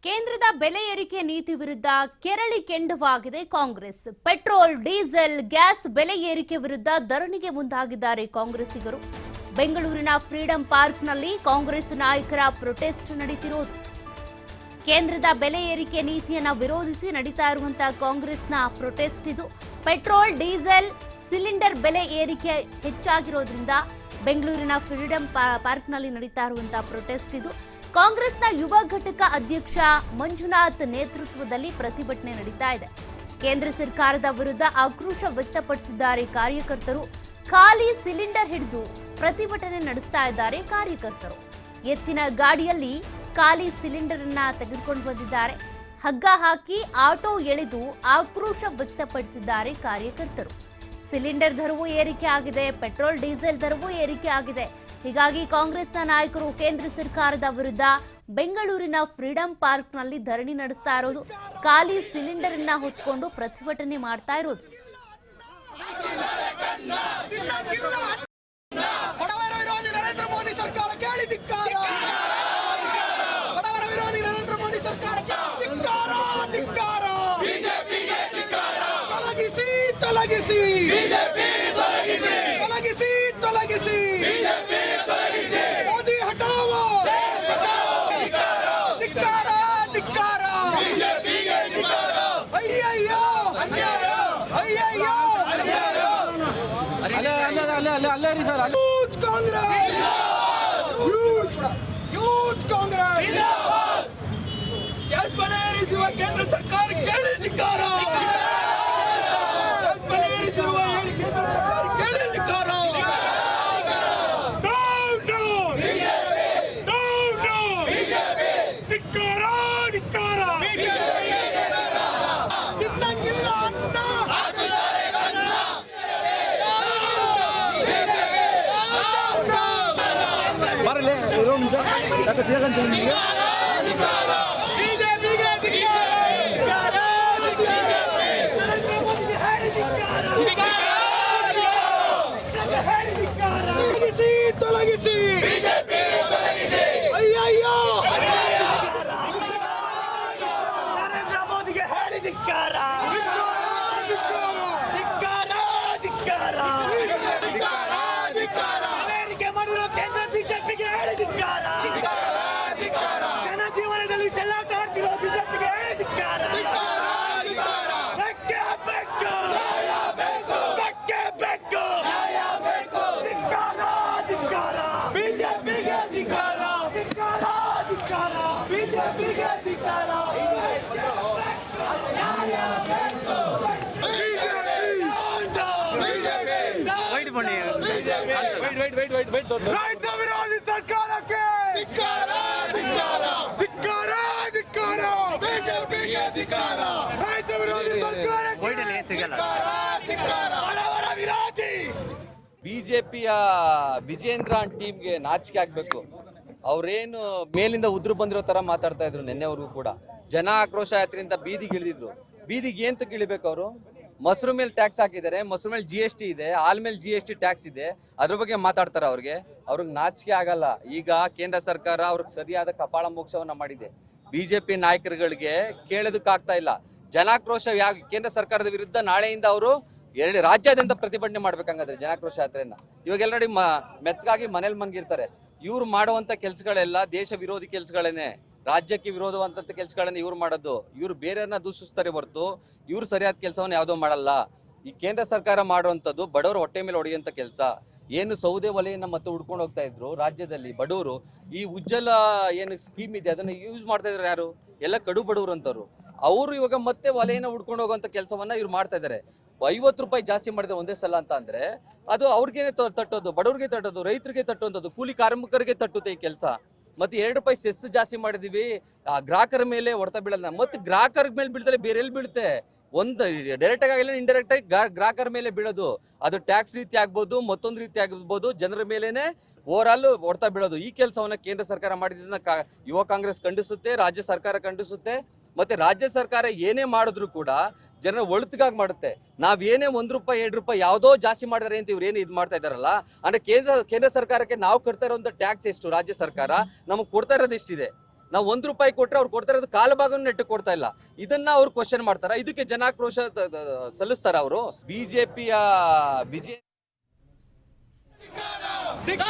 ಕೇಂದ್ರದ ಬೆಲೆ ಏರಿಕೆ ನೀತಿ ವಿರುದ್ಧ ಕೆರಳಿ ಕೆಂಡವಾಗಿದೆ ಕಾಂಗ್ರೆಸ್. ಪೆಟ್ರೋಲ್, ಡೀಸೆಲ್, ಗ್ಯಾಸ್ ಬೆಲೆ ಏರಿಕೆ ವಿರುದ್ಧ ಧರಣಿಗೆ ಮುಂದಾಗಿದ್ದಾರೆ ಕಾಂಗ್ರೆಸ್ಸಿಗರು. ಬೆಂಗಳೂರಿನ ಫ್ರೀಡಂ ಪಾರ್ಕ್ನಲ್ಲಿ ಕಾಂಗ್ರೆಸ್ ನಾಯಕರ ಪ್ರೊಟೆಸ್ಟ್ ನಡೀತಿರೋದು. ಕೇಂದ್ರದ ಬೆಲೆ ಏರಿಕೆ ನೀತಿಯನ್ನ ವಿರೋಧಿಸಿ ನಡೀತಾ ಇರುವಂತಹ ಕಾಂಗ್ರೆಸ್ನ ಪ್ರೊಟೆಸ್ಟ್ ಇದು. ಪೆಟ್ರೋಲ್, ಡೀಸೆಲ್, ಸಿಲಿಂಡರ್ ಬೆಲೆ ಏರಿಕೆ ಹೆಚ್ಚಾಗಿರೋದ್ರಿಂದ ಬೆಂಗಳೂರಿನ ಫ್ರೀಡಂ ಪಾರ್ಕ್ನಲ್ಲಿ ನಡೀತಾ ಇರುವಂತಹ ಪ್ರೊಟೆಸ್ಟ್ ಇದು. ಕಾಂಗ್ರೆಸ್ನ ಯುವ ಘಟಕ ಅಧ್ಯಕ್ಷ ಮಂಜುನಾಥ್ ನೇತೃತ್ವದಲ್ಲಿ ಪ್ರತಿಭಟನೆ ನಡೀತಾ ಇದೆ. ಕೇಂದ್ರ ಸರ್ಕಾರದ ವಿರುದ್ಧ ಆಕ್ರೋಶ ವ್ಯಕ್ತಪಡಿಸಿದ್ದಾರೆ ಕಾರ್ಯಕರ್ತರು. ಖಾಲಿ ಸಿಲಿಂಡರ್ ಹಿಡಿದು ಪ್ರತಿಭಟನೆ ನಡೆಸ್ತಾ ಇದ್ದಾರೆ ಕಾರ್ಯಕರ್ತರು. ಎತ್ತಿನ ಗಾಡಿಯಲ್ಲಿ ಖಾಲಿ ಸಿಲಿಂಡರ್ ಅನ್ನ ತೆಗೆದುಕೊಂಡು ಬಂದಿದ್ದಾರೆ. ಹಗ್ಗ ಹಾಕಿ ಆಟೋ ಎಳೆದು ಆಕ್ರೋಶ ವ್ಯಕ್ತಪಡಿಸಿದ್ದಾರೆ ಕಾರ್ಯಕರ್ತರು. ಸಿಲಿಂಡರ್ ದರವೂ ಏರಿಕೆ ಆಗಿದೆ, ಪೆಟ್ರೋಲ್ ಡೀಸೆಲ್ ದರವೂ ಏರಿಕೆ ಆಗಿದೆ. ಹೀಗಾಗಿ ಕಾಂಗ್ರೆಸ್ನ ನಾಯಕರು ಕೇಂದ್ರ ಸರ್ಕಾರದ ವಿರುದ್ಧ ಬೆಂಗಳೂರಿನ ಫ್ರೀಡಂ ಪಾರ್ಕ್ನಲ್ಲಿ ಧರಣಿ ನಡೆಸ್ತಾ ಇರೋದು. ಖಾಲಿ ಸಿಲಿಂಡರ್ ಅನ್ನ ಹೊತ್ಕೊಂಡು ಪ್ರತಿಭಟನೆ ಮಾಡ್ತಾ ಇರೋದು. ಬಡವರ ವಿರೋಧಿ ನರೇಂದ್ರ ಮೋದಿ ಸರ್ಕಾರಕ್ಕೆ ಧಿಕ್ಕಾರ. ಬಡವರ ವಿರೋಧಿ ನರೇಂದ್ರ ಮೋದಿ ಸರ್ಕಾರಕ್ಕೆ ಧಿಕ್ಕಾರ, ಧಿಕ್ಕಾರ. ಬಿಜೆಪಿಗೆ ಧಿಕ್ಕಾರ. ತೊಲಗಿಸಿ, ತೊಲಗಿಸಿ. ಬಿಜೆಪಿ ತೊಲಗಿಸಿ. ತೊಲಗಿಸಿ, ತೊಲಗಿಸಿ. ಬಿಜೆಪಿ ತೊಲಗಿಸಿ. ಮೋದಿ ಹಟಾವೋ. ದೇಶ ಬಚಾವೋ. ಧಿಕ್ಕಾರ, ಧಿಕ್ಕಾರ, ಧಿಕ್ಕಾರ. ಬಿಜೆಪಿಗೆ ಧಿಕ್ಕಾರ. ಅಯ್ಯಯ್ಯೋ ಅನ್ಯಾಯ, ಅಯ್ಯಯ್ಯೋ ಅನ್ಯಾಯ. Youth Congress, youth Congress. Gas ಬೆಲೆ ಏರಿಸುವ ಕೇಂದ್ರ ಸರ್ಕಾರಕ್ಕೆ ಧಿಕ್ಕಾರ. ಗ್ಯಾಸ್ ಬೆಲೆ ಏರಿಸಿರುವ ಕೇಂದ್ರ ಸರ್ಕಾರಕ್ಕೆ ಧಿಕ್ಕಾರ. ಧಿಕ್ಕಾರ, ಧಿಕ್ಕಾರ. ತಿನ್ನಂಗಿಲ್ಲ ಅನ್ನ. ತೊಲಗಿಸಿ, ಅಯ್ಯಯ್ಯೋ ನರೇಂದ್ರ ಮೋದಿಗೆ ಹೇಳಿ ಧಿಕ್ಕಾರ. ಧಿಕ್ಕಾರ, ಧಿಕ್ಕಾರ. ಏರಿಕೆ ಮಾಡಿರೋ ಕೇಂದ್ರ ಬಿಜೆಪಿಗೆ ಹೇಳಿ ಧಿಕ್ಕಾರ. ಜನಜೀವನದಲ್ಲಿ ಚೆಲ್ಲಾಟ ಆಡ್ತಿರೋ ಬಿಜೆಪಿಗೆ ಹೇಳಿ ಧಿಕ್ಕಾರ. ಬೆಕ್ಕೆ ಬೇಕು, ಬೆಕ್ಕೆ ಬೇಕು. ಧಿಕ್ಕಾರ, ಧಿಕ್ಕಾರ. ಬಿಜೆಪಿಗೆ ಧಿಕ್ಕಾರ. ಧಿಕ್ಕಾರ, ಧಿಕ್ಕಾರ. ಬಿಜೆಪಿಗೆ ಧಿಕ್ಕಾರ. ರೈತ ವಿರೋಧಿ ಸರ್ಕಾರಕ್ಕೆ ಧಿಕ್ಕಾರ, ಧಿಕ್ಕಾರ. ಧಿಕ್ಕಾರ, ಧಿಕ್ಕಾರ. ಬಿಜೆಪಿಗೆ ಧಿಕ್ಕಾರ. ರೈತ ವಿರೋಧಿ ಸರ್ಕಾರಕ್ಕೆ ಧಿಕ್ಕಾರ, ಧಿಕ್ಕಾರ. ಬಡವರ ವಿರೋಧಿ. ಬಿಜೆಪಿಯ ವಿಜೇಂದ್ರ ಟೀಮ್ಗೆ ನಾಚಿಕೆ ಆಗ್ಬೇಕು. ಅವ್ರೇನು ಮೇಲಿಂದ ಉದ್ರು ಬಂದಿರೋ ತರ ಮಾತಾಡ್ತಾ ಇದ್ರು. ನಿನ್ನೆವರೆಗೂ ಕೂಡ ಜನ ಆಕ್ರೋಶ ಯಾತ್ರೆಯಿಂದ ಬೀದಿಗೆ ಇಳಿದಿದ್ರು. ಬೀದಿಗೆ ಏನ್ ಇಳಿಬೇಕು ಅವರು? ಮೊಸರು ಮೇಲೆ ಟ್ಯಾಕ್ಸ್ ಹಾಕಿದ್ದಾರೆ, ಮೊಸರು ಮೇಲೆ GST ಇದೆ, ಹಾಲ್ ಮೇಲೆ GST ಟ್ಯಾಕ್ಸ್ ಇದೆ. ಅದ್ರ ಬಗ್ಗೆ ಮಾತಾಡ್ತಾರೆ. ಅವ್ರಿಗೆ ನಾಚಿಕೆ ಆಗಲ್ಲ. ಈಗ ಕೇಂದ್ರ ಸರ್ಕಾರ ಅವ್ರಿಗೆ ಸರಿಯಾದ ಕಪಾಳ ಮೋಕ್ಷವನ್ನ ಮಾಡಿದೆ. ಬಿಜೆಪಿ ನಾಯಕರುಗಳಿಗೆ ಕೇಳೋದಕ್ಕಾಗ್ತಾ ಇಲ್ಲ. ಜನಾಕ್ರೋಶ ಕೇಂದ್ರ ಸರ್ಕಾರದ ವಿರುದ್ಧ ನಾಳೆಯಿಂದ ಅವರು ರಾಜ್ಯಾದ್ಯಂತ ಪ್ರತಿಭಟನೆ ಮಾಡ್ಬೇಕಂಗಾದ್ರೆ ಜನಾಕ್ರೋಶ ಯಾತ್ರೆಯನ್ನ. ಇವಾಗೆಲ್ಲ ನೋಡಿ ಮೆತ್ತಗಾಗಿ ಮನೇಲಿ ಮಂಗಿರ್ತಾರೆ. ಇವ್ರು ಮಾಡುವಂತ ಕೆಲ್ಸಗಳೆಲ್ಲ ದೇಶ ವಿರೋಧಿ ಕೆಲ್ಸಗಳೇನೆ, ರಾಜ್ಯಕ್ಕೆ ವಿರೋಧವಂತ ಕೆಲಸಗಳನ್ನ ಇವ್ರು ಮಾಡೋದು. ಇವ್ರು ಬೇರೆಯವ್ರನ್ನ ದೂಷಿಸ್ತಾರೆ ಹೊರತು ಇವ್ರು ಸರಿಯಾದ ಕೆಲಸವನ್ನ ಯಾವುದೋ ಮಾಡಲ್ಲ. ಈ ಕೇಂದ್ರ ಸರ್ಕಾರ ಮಾಡುವಂಥದ್ದು ಬಡವರು ಹೊಟ್ಟೆ ಮೇಲೆ ಹೊಡೆಯುವಂತ ಕೆಲಸ. ಏನು ಸೌದೆ ಒಲೆಯನ್ನ ಮತ್ತೆ ಉಡ್ಕೊಂಡು ಹೋಗ್ತಾ ಇದ್ರು ರಾಜ್ಯದಲ್ಲಿ ಬಡವರು. ಈ ಉಜ್ವಲ ಏನು ಸ್ಕೀಮ್ ಇದೆ ಅದನ್ನ ಯೂಸ್ ಮಾಡ್ತಾ ಇದ್ರು ಯಾರು? ಎಲ್ಲ ಕಡು ಬಡವರು ಅಂತವ್ರು. ಅವರು ಇವಾಗ ಮತ್ತೆ ಒಲೆಯನ್ನ ಉಡ್ಕೊಂಡು ಹೋಗುವಂತ ಕೆಲಸವನ್ನ ಇವ್ರು ಮಾಡ್ತಾ ಇದ್ದಾರೆ. 50 ರೂಪಾಯಿ ಜಾಸ್ತಿ ಮಾಡಿದೆ ಒಂದೇ ಸಲ ಅಂತ ಅಂದ್ರೆ ಅದು ಅವ್ರಿಗೆ ತಟ್ಟೋದು, ಬಡವ್ರಿಗೆ ತಟ್ಟೋದು, ರೈತರಿಗೆ ತಟ್ಟುವಂಥದ್ದು, ಕೂಲಿ ಕಾರ್ಮಿಕರಿಗೆ ತಟ್ಟುತ್ತೆ ಈ ಕೆಲಸ. ಮತ್ತೆ 2 ರೂಪಾಯಿ ಸೆಸ್ ಜಾಸ್ತಿ ಮಾಡಿದೀವಿ, ಗ್ರಾಹಕರ ಮೇಲೆ ಹೊಡೆತ ಬೀಳಲ್ಲ. ಮತ್ತೆ ಗ್ರಾಹಕರ ಮೇಲೆ ಬೀಳ್ತಾರೆ, ಬೇರೆ ಎಲ್ಲಿ ಬೀಳುತ್ತೆ? ಒಂದು ಡೈರೆಕ್ಟ್ ಆಗಿಲ್ಲ, ಇಂಡೈರೆಕ್ಟ್ ಆಗಿ ಗ್ರಾಹಕರ ಮೇಲೆ ಬೀಳೋದು. ಅದು ಟ್ಯಾಕ್ಸ್ ರೀತಿ ಆಗ್ಬೋದು, ಮತ್ತೊಂದು ರೀತಿ ಆಗ್ಬೋದು, ಜನರ ಮೇಲೇನೆ ಓವರ್ ಆಲ್ ಹೊಡೆತ ಬೀಳೋದು. ಈ ಕೆಲಸವನ್ನ ಕೇಂದ್ರ ಸರ್ಕಾರ ಮಾಡಿದ್ದನ್ನ ಯುವ ಕಾಂಗ್ರೆಸ್ ಖಂಡಿಸುತ್ತೆ, ರಾಜ್ಯ ಸರ್ಕಾರ ಖಂಡಿಸುತ್ತೆ. ಮತ್ತೆ ರಾಜ್ಯ ಸರ್ಕಾರ ಏನೇ ಮಾಡಿದ್ರು ಕೂಡ ಜನರ ಒಳಿತಿಗಾಗಿ ಮಾಡುತ್ತೆ. ನಾವೇನೇ 1 ರೂಪಾಯಿ 2 ರೂಪಾಯಿ ಯಾವುದೋ ಜಾಸ್ತಿ ಮಾಡಿದಾರೆ ಅಂತ ಇವ್ರು ಏನು ಇದು ಮಾಡ್ತಾ ಇದಾರಲ್ಲ, ಅಂದ್ರೆ ಕೇಂದ್ರ ಸರ್ಕಾರಕ್ಕೆ ನಾವು ಕಟ್ತಾ ಇರೋಂಥ ಟ್ಯಾಕ್ಸ್ ಎಷ್ಟು, ರಾಜ್ಯ ಸರ್ಕಾರ ನಮಗೆ ಕೊಡ್ತಾ ಇರೋದು ಎಷ್ಟಿದೆ? ನಾವು ₹1 ಕೊಟ್ರೆ ಅವ್ರು ಕೊಡ್ತಾ ಇರೋದು ಕಾಲು ಭಾಗನೂ ನೆಟ್ಟು ಕೊಡ್ತಾ ಇಲ್ಲ. ಇದನ್ನ ಅವ್ರು ಕ್ವಶನ್ ಮಾಡ್ತಾರ? ಇದಕ್ಕೆ ಜನಾಕ್ರೋಶ ಸಲ್ಲಿಸ್ತಾರ ಅವರು? ಬಿಜೆಪಿಯ ವಿಜಯ BJP